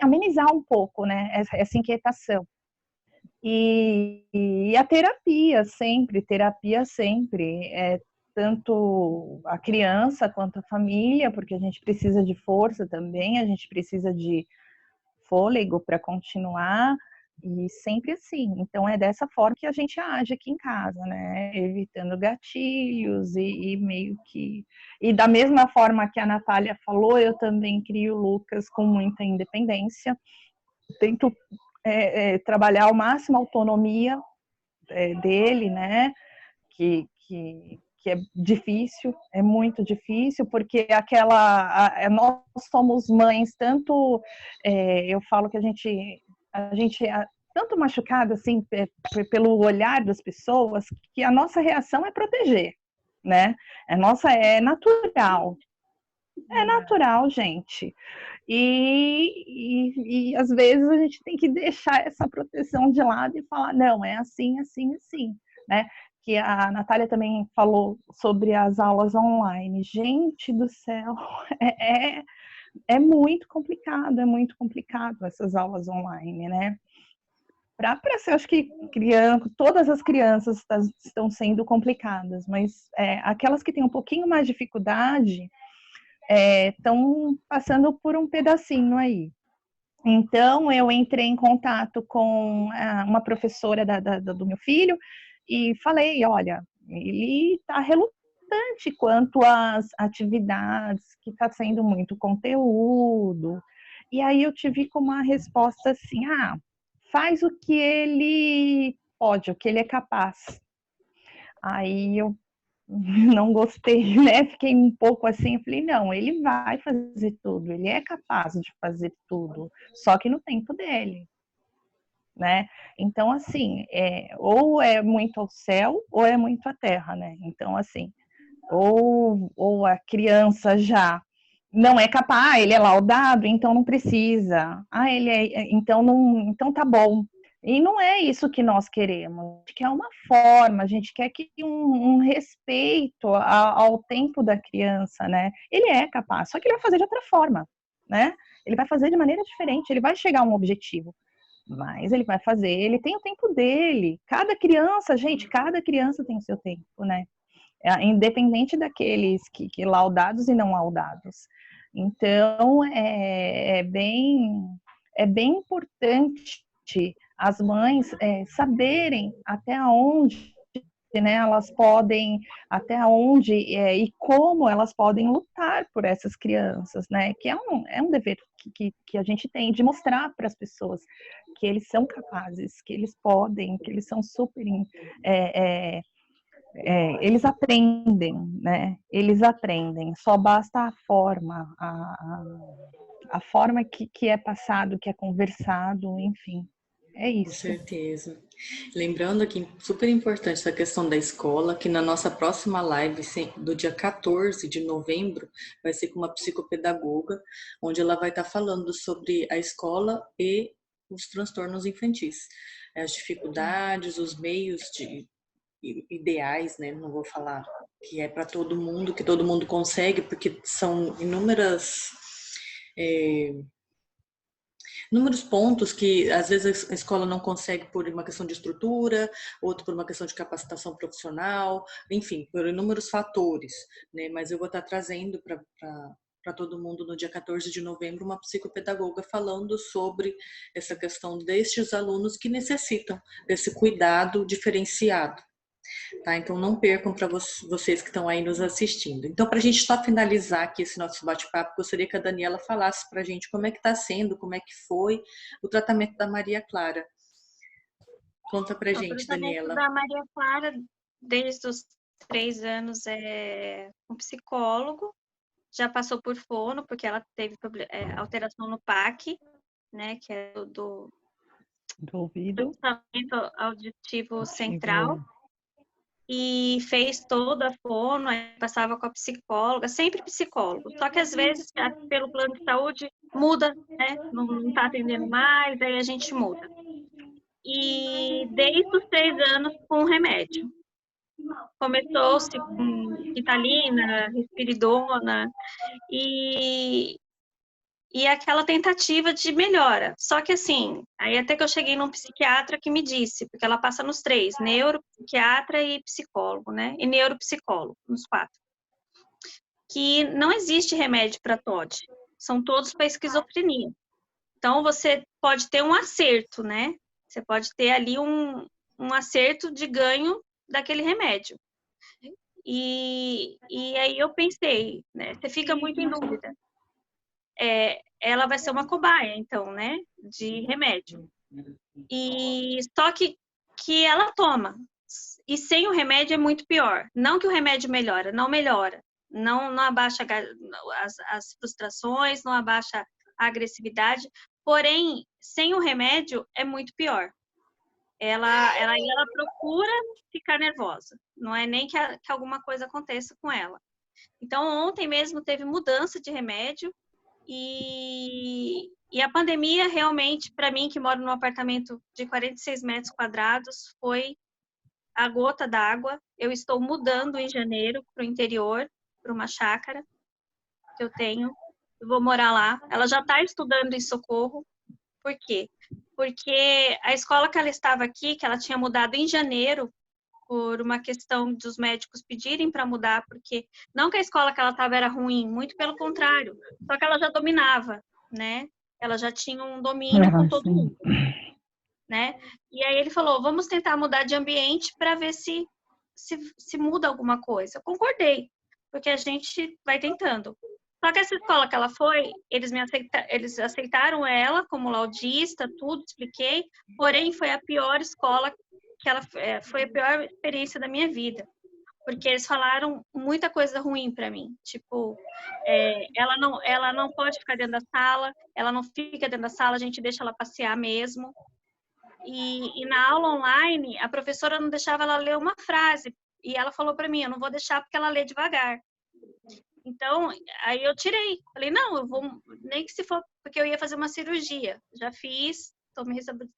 amenizar um pouco, né, essa inquietação. E a terapia sempre, tanto a criança quanto a família, porque a gente precisa de força também, a gente precisa de fôlego para continuar, e sempre assim. Então, é dessa forma que a gente age aqui em casa, né? Evitando gatilhos e meio que... E da mesma forma que a Natália falou, eu também crio o Lucas com muita independência. Tento trabalhar ao máximo a autonomia dele, né? Que é difícil, é muito difícil, porque nós somos mães, tanto... eu falo que a gente tanto machucada assim pelo olhar das pessoas, que a nossa reação é proteger, né? É natural. É natural, gente. E às vezes a gente tem que deixar essa proteção de lado e falar, não, é assim, assim, assim, né? Que a Natália também falou sobre as aulas online. Gente do céu, é muito complicado essas aulas online, né? Eu acho que todas as crianças estão sendo complicadas, mas aquelas que têm um pouquinho mais de dificuldade estão passando por um pedacinho aí. Então, eu entrei em contato com uma professora do meu filho e falei, olha, ele está relutante quanto às atividades, que está sendo muito conteúdo. E aí eu tive como uma resposta assim, faz o que ele pode, o que ele é capaz. Aí eu não gostei, né? Fiquei um pouco assim, falei, não, ele vai fazer tudo, ele é capaz de fazer tudo, só que no tempo dele, né? Então, assim, ou é muito ao céu, ou é muito à terra, né? Então, assim, ou a criança já não é capaz, ele é laudado, então não precisa. Então tá bom. E não é isso que nós queremos. A gente quer uma forma, a gente quer que um respeito ao tempo da criança, né? Ele é capaz, só que ele vai fazer de outra forma, né? Ele vai fazer de maneira diferente, ele vai chegar a um objetivo. Mas ele vai fazer, ele tem o tempo dele. Cada criança tem o seu tempo, né? Independente daqueles que laudados e não laudados. Então, é bem importante as mães saberem até onde, né, elas podem, até onde e como elas podem lutar por essas crianças, né? Que é um dever que a gente tem de mostrar para as pessoas que eles são capazes, que eles podem, que eles são super. Eles aprendem, né? Eles aprendem, só basta a forma, a forma que é passado, que é conversado, enfim. É Com isso. certeza. Lembrando que super importante essa questão da escola, que na nossa próxima live do dia 14 de novembro vai ser com uma psicopedagoga, onde ela vai estar falando sobre a escola e os transtornos infantis, as dificuldades, os meios ideais, né? Não vou falar que é para todo mundo, que todo mundo consegue, porque são inúmeros pontos que às vezes a escola não consegue por uma questão de estrutura, outro por uma questão de capacitação profissional, enfim, por inúmeros fatores, né? Mas eu vou estar trazendo para todo mundo no dia 14 de novembro uma psicopedagoga falando sobre essa questão destes alunos que necessitam desse cuidado diferenciado. Tá? Então não percam para vocês que estão aí nos assistindo. Então, para a gente só finalizar aqui esse nosso bate-papo, gostaria que a Daniela falasse para a gente como é que está sendo, como é que foi o tratamento da Maria Clara. Conta para a gente, Daniela. O tratamento da Maria Clara, desde os 3 anos, é um psicólogo, já passou por fono, porque ela teve alteração no PAC, né, que é do ouvido, processamento auditivo central. E fez toda a fono, aí passava com a psicóloga, sempre psicólogo. Só que às vezes, pelo plano de saúde, muda, né? Não está atendendo mais, aí a gente muda. E desde os 3 anos com remédio. Começou-se com Ritalina, Risperidona, e aquela tentativa de melhora. Só que assim, aí até que eu cheguei num psiquiatra que me disse, porque ela passa nos 3, neuropsiquiatra e psicólogo, né? E neuropsicólogo, nos 4. Que não existe remédio para TOD. São todos para esquizofrenia. Então, você pode ter um acerto, né? Você pode ter ali um acerto de ganho daquele remédio. E aí eu pensei, né? Você fica muito em dúvida. Ela vai ser uma cobaia, então, né? De remédio. E só que ela toma. E sem o remédio é muito pior. Não que o remédio melhora, não melhora. Não abaixa as frustrações, não abaixa a agressividade. Porém, sem o remédio é muito pior. Ela procura ficar nervosa. Não é nem que alguma coisa aconteça com ela. Então, ontem mesmo teve mudança de remédio. E a pandemia realmente, para mim, que moro num apartamento de 46 metros quadrados, foi a gota d'água. Eu estou mudando em janeiro para o interior, para uma chácara que eu tenho. Eu vou morar lá. Ela já está estudando em Socorro. Por quê? Porque a escola que ela estava aqui, que ela tinha mudado em janeiro, por uma questão dos médicos pedirem para mudar, porque não que a escola que ela estava era ruim, muito pelo contrário, só que ela já dominava, né? Ela já tinha um domínio com todo mundo, né? E aí ele falou, vamos tentar mudar de ambiente para ver se muda alguma coisa. Eu concordei, porque a gente vai tentando. Só que essa escola que ela foi, eles aceitaram ela como laudista, tudo, expliquei, porém foi a pior escola que ela foi a pior experiência da minha vida, porque eles falaram muita coisa ruim para mim, tipo, ela não pode ficar dentro da sala, ela não fica dentro da sala, a gente deixa ela passear mesmo, e na aula online, a professora não deixava ela ler uma frase, e ela falou para mim, eu não vou deixar porque ela lê devagar. Então, aí eu tirei, falei, não, eu vou, nem que se for, porque eu ia fazer uma cirurgia, já fiz, estou me reabilitando.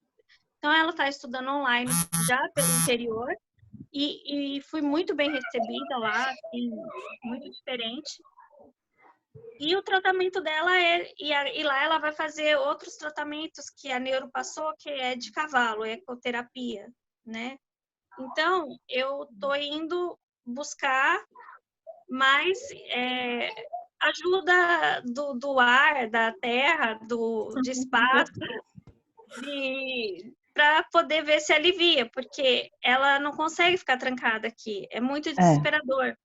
Então, ela está estudando online já pelo interior e fui muito bem recebida lá, assim, muito diferente. E o tratamento dela e lá ela vai fazer outros tratamentos que a neuro passou, que é de cavalo, ecoterapia, né? Então, eu tô indo buscar mais ajuda do ar, da terra, de espaço, para poder ver se alivia, porque ela não consegue ficar trancada aqui. É muito desesperador.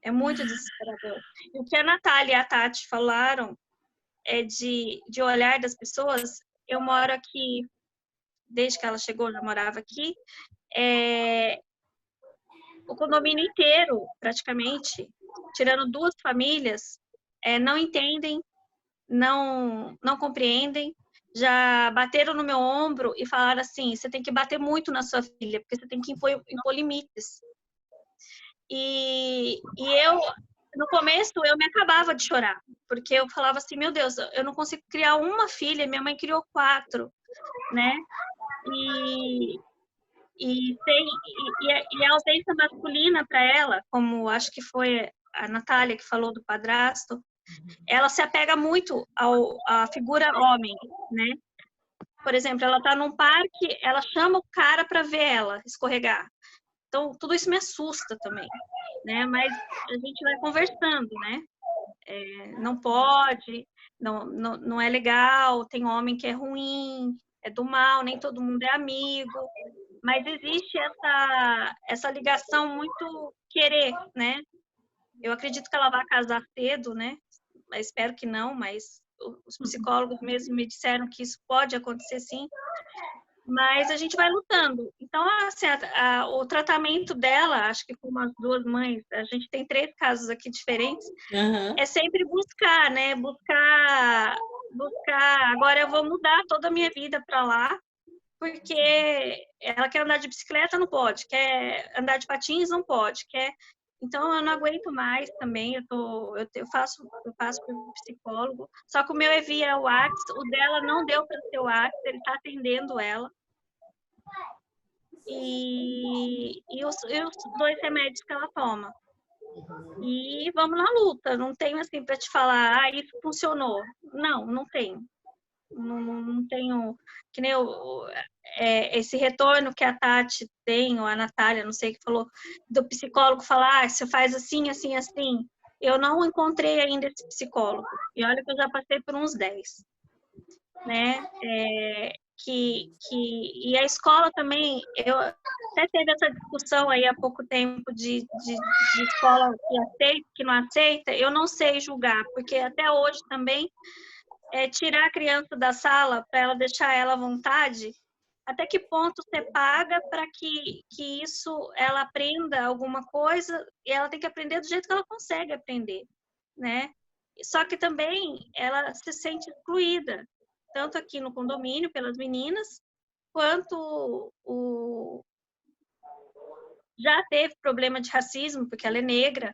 É muito desesperador. E o que a Natália e a Tati falaram é de olhar das pessoas. Eu moro aqui, desde que ela chegou, já morava aqui. O condomínio inteiro, praticamente, tirando 2 famílias, não entendem, não compreendem. Já bateram no meu ombro e falaram assim: você tem que bater muito na sua filha, porque você tem que impor limites. E eu, no começo, eu me acabava de chorar, porque eu falava assim: meu Deus, eu não consigo criar uma filha, minha mãe criou 4, né? E a ausência masculina para ela, como acho que foi a Natália que falou do padrasto, ela se apega muito à figura homem, né? Por exemplo, ela está num parque, ela chama o cara para ver ela escorregar. Então, tudo isso me assusta também, né? Mas a gente vai conversando, né? Não pode, não é legal, tem homem que é ruim, é do mal, nem todo mundo é amigo. Mas existe essa ligação muito querer, né? Eu acredito que ela vai casar cedo, né? Mas espero que não, mas os psicólogos mesmo me disseram que isso pode acontecer sim. Mas a gente vai lutando. Então, assim, o tratamento dela, acho que com as 2 mães, a gente tem 3 casos aqui diferentes, é sempre buscar, né? Buscar. Agora eu vou mudar toda a minha vida para lá, porque ela quer andar de bicicleta, não pode, quer andar de patins, não pode, Então, eu não aguento mais também, eu faço para psicólogo, só que o meu é via WhatsApp, o dela não deu para ser o WhatsApp, ele está atendendo ela. E os 2 remédios que ela toma. E vamos na luta, não tenho assim para te falar, isso funcionou. Não tenho. Não tenho, que nem esse retorno que a Tati tem, ou a Natália, não sei, que falou, do psicólogo falar, você faz assim, assim, assim. Eu não encontrei ainda esse psicólogo. E olha que eu já passei por uns 10. Né? E a escola também, eu até teve essa discussão aí há pouco tempo de escola que aceita, que não aceita, eu não sei julgar, porque até hoje também tirar a criança da sala para ela deixar ela à vontade, até que ponto você paga para que isso ela aprenda alguma coisa, e ela tem que aprender do jeito que ela consegue aprender, né? Só que também ela se sente excluída, tanto aqui no condomínio pelas meninas, quanto já teve problema de racismo, porque ela é negra,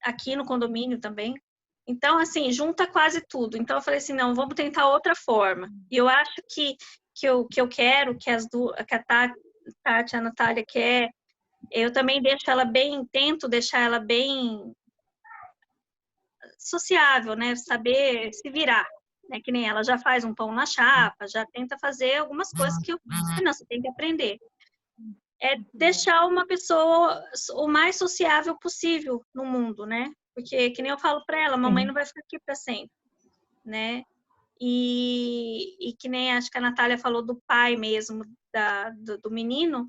aqui no condomínio também. Então, assim, junta quase tudo. Então, eu falei assim, não, vamos tentar outra forma. E eu acho que eu quero, que a Tati, a Natália quer, eu também deixo ela bem, tento deixar ela bem sociável, né? Saber se virar. Né? Que nem ela já faz um pão na chapa, já tenta fazer algumas coisas que não, você tem que aprender. É deixar uma pessoa o mais sociável possível no mundo, né? Porque, que nem eu falo para ela, mamãe não vai ficar aqui para sempre, né? E que nem acho que a Natália falou do pai mesmo, do menino,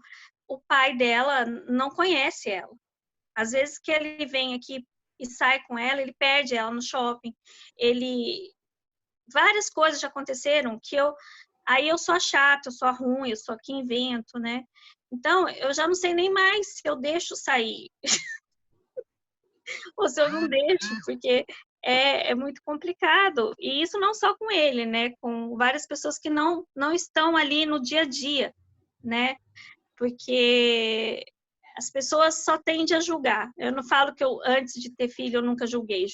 o pai dela não conhece ela. Às vezes que ele vem aqui e sai com ela, ele perde ela no shopping. Várias coisas já aconteceram que aí eu sou a chata, eu sou a ruim, eu sou a que invento, né? Então, eu já não sei nem mais se eu deixo sair ou se eu não deixo, porque é muito complicado. E isso não só com ele, né? Com várias pessoas que não estão ali no dia a dia, né? Porque as pessoas só tendem a julgar. Eu não falo que eu, antes de ter filho, eu nunca julguei.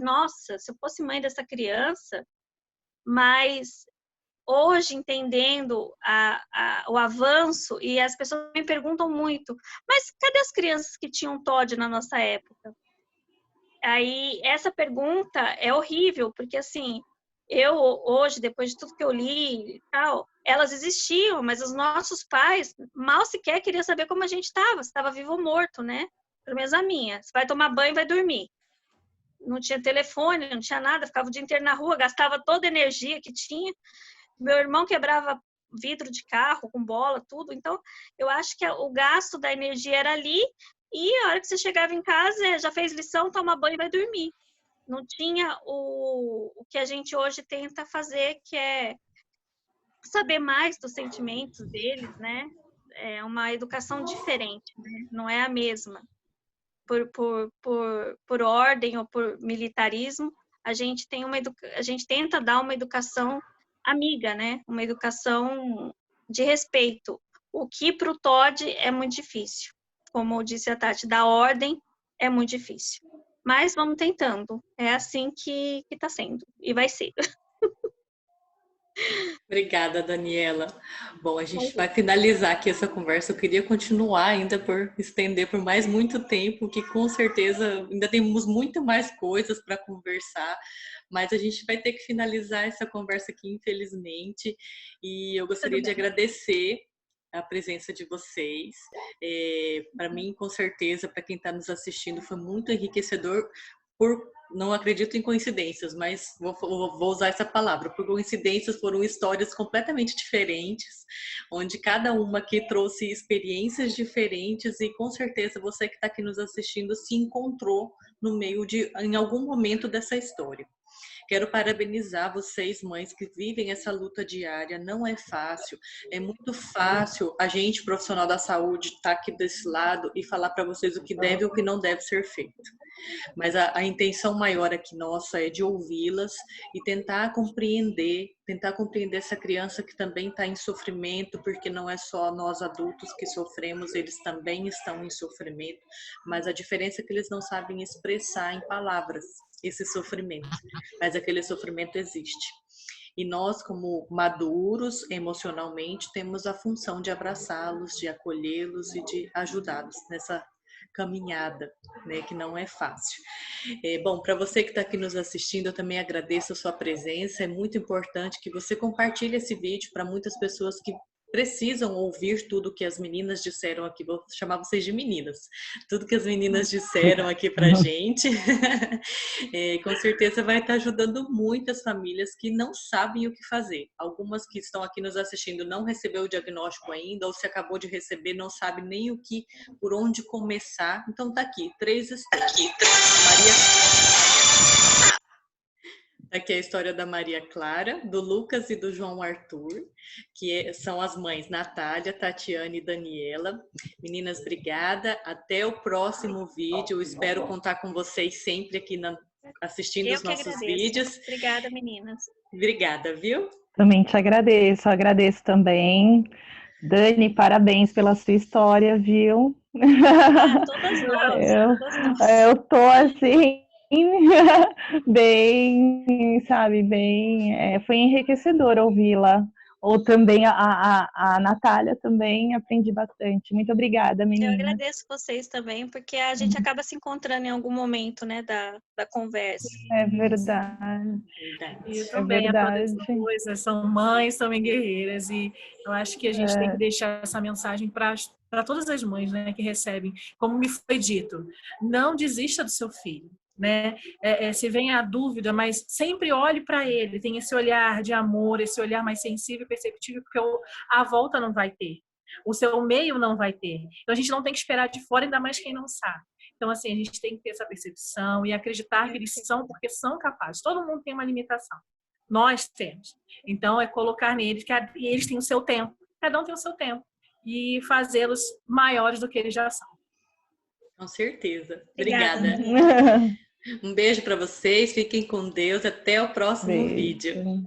Nossa, se eu fosse mãe dessa criança, mas hoje, entendendo o avanço, e as pessoas me perguntam muito, mas cadê as crianças que tinham TOD na nossa época? Aí, essa pergunta é horrível, porque assim, eu hoje, depois de tudo que eu li e tal, elas existiam, mas os nossos pais mal sequer queriam saber como a gente estava, se estava vivo ou morto, né? Pelo menos a minha. Você vai tomar banho e vai dormir. não tinha telefone, não tinha nada, ficava o dia inteiro na rua, gastava toda a energia que tinha. Meu irmão quebrava vidro de carro com bola, tudo. Então, eu acho que o gasto da energia era ali, e a hora que você chegava em casa, já fez lição, toma banho e vai dormir. Não tinha o que a gente hoje tenta fazer, que é saber mais dos sentimentos deles, né? É uma educação diferente, né? Não é a mesma. Por ordem ou por militarismo, a gente tenta dar uma educação amiga, né? Uma educação de respeito. O que para o Todd é muito difícil. Como disse a Tati, da ordem é muito difícil. Mas vamos tentando. É assim que está sendo. E vai ser. Obrigada, Daniela. Bom, a gente vai finalizar aqui essa conversa. Eu queria continuar ainda por estender por mais muito tempo, que com certeza ainda temos muito mais coisas para conversar, mas a gente vai ter que finalizar essa conversa aqui, infelizmente. E eu gostaria de agradecer a presença de vocês. Para mim, com certeza, para quem está nos assistindo, foi muito enriquecedor. Não acredito em coincidências, mas vou usar essa palavra. Por coincidências, foram histórias completamente diferentes, onde cada uma aqui trouxe experiências diferentes, e com certeza você que está aqui nos assistindo se encontrou no meio em algum momento dessa história. Quero parabenizar vocês, mães, que vivem essa luta diária. Não é fácil. É muito fácil a gente, profissional da saúde, estar aqui desse lado e falar para vocês o que deve e o que não deve ser feito. Mas a intenção maior aqui nossa é de ouvi-las e tentar compreender essa criança que também está em sofrimento, porque não é só nós adultos que sofremos, eles também estão em sofrimento, mas a diferença é que eles não sabem expressar em palavras esse sofrimento, mas aquele sofrimento existe. E nós, como maduros emocionalmente, temos a função de abraçá-los, de acolhê-los e de ajudá-los nessa caminhada, né, que não é fácil. Bom, para você que está aqui nos assistindo, eu também agradeço a sua presença. É muito importante que você compartilhe esse vídeo para muitas pessoas que precisam ouvir tudo que as meninas disseram aqui. Vou chamar vocês de meninas. Tudo que as meninas disseram aqui pra gente. Com certeza vai estar ajudando muitas famílias que não sabem o que fazer. Algumas que estão aqui nos assistindo não recebeu o diagnóstico ainda, ou se acabou de receber, não sabe nem por onde começar. Então tá aqui, 3 histórias. Aqui é a história da Maria Clara, do Lucas e do João Arthur, que são as mães Natália, Tatiane e Daniela. Meninas, obrigada. Até o próximo vídeo. Eu espero contar com vocês sempre aqui assistindo os nossos vídeos. Obrigada, meninas. Obrigada, viu? Também te agradeço. Agradeço também. Dani, parabéns pela sua história, viu? Todas nós. Eu tô assim... bem, sabe, foi enriquecedor ouvi-la. Ou também a Natália também, aprendi bastante. Muito obrigada, menina. Eu agradeço vocês também, porque a gente acaba se encontrando em algum momento, né, da conversa. É verdade. E eu também aprendi coisas, são mães, são guerreiras, e eu acho que a gente tem que deixar essa mensagem para todas as mães, né, que recebem. Como me foi dito, não desista do seu filho. Né? Se vem a dúvida, mas sempre olhe para ele, tem esse olhar de amor, esse olhar mais sensível e perceptível, porque a volta não vai ter, o seu meio não vai ter. Então a gente não tem que esperar de fora, ainda mais quem não sabe. Então assim, a gente tem que ter essa percepção e acreditar que eles são, porque são capazes. Todo mundo tem uma limitação, nós temos. Então é colocar neles que eles têm o seu tempo, cada um tem o seu tempo, e fazê-los maiores do que eles já são. Com certeza. Obrigada. Um beijo para vocês, fiquem com Deus, até o próximo vídeo.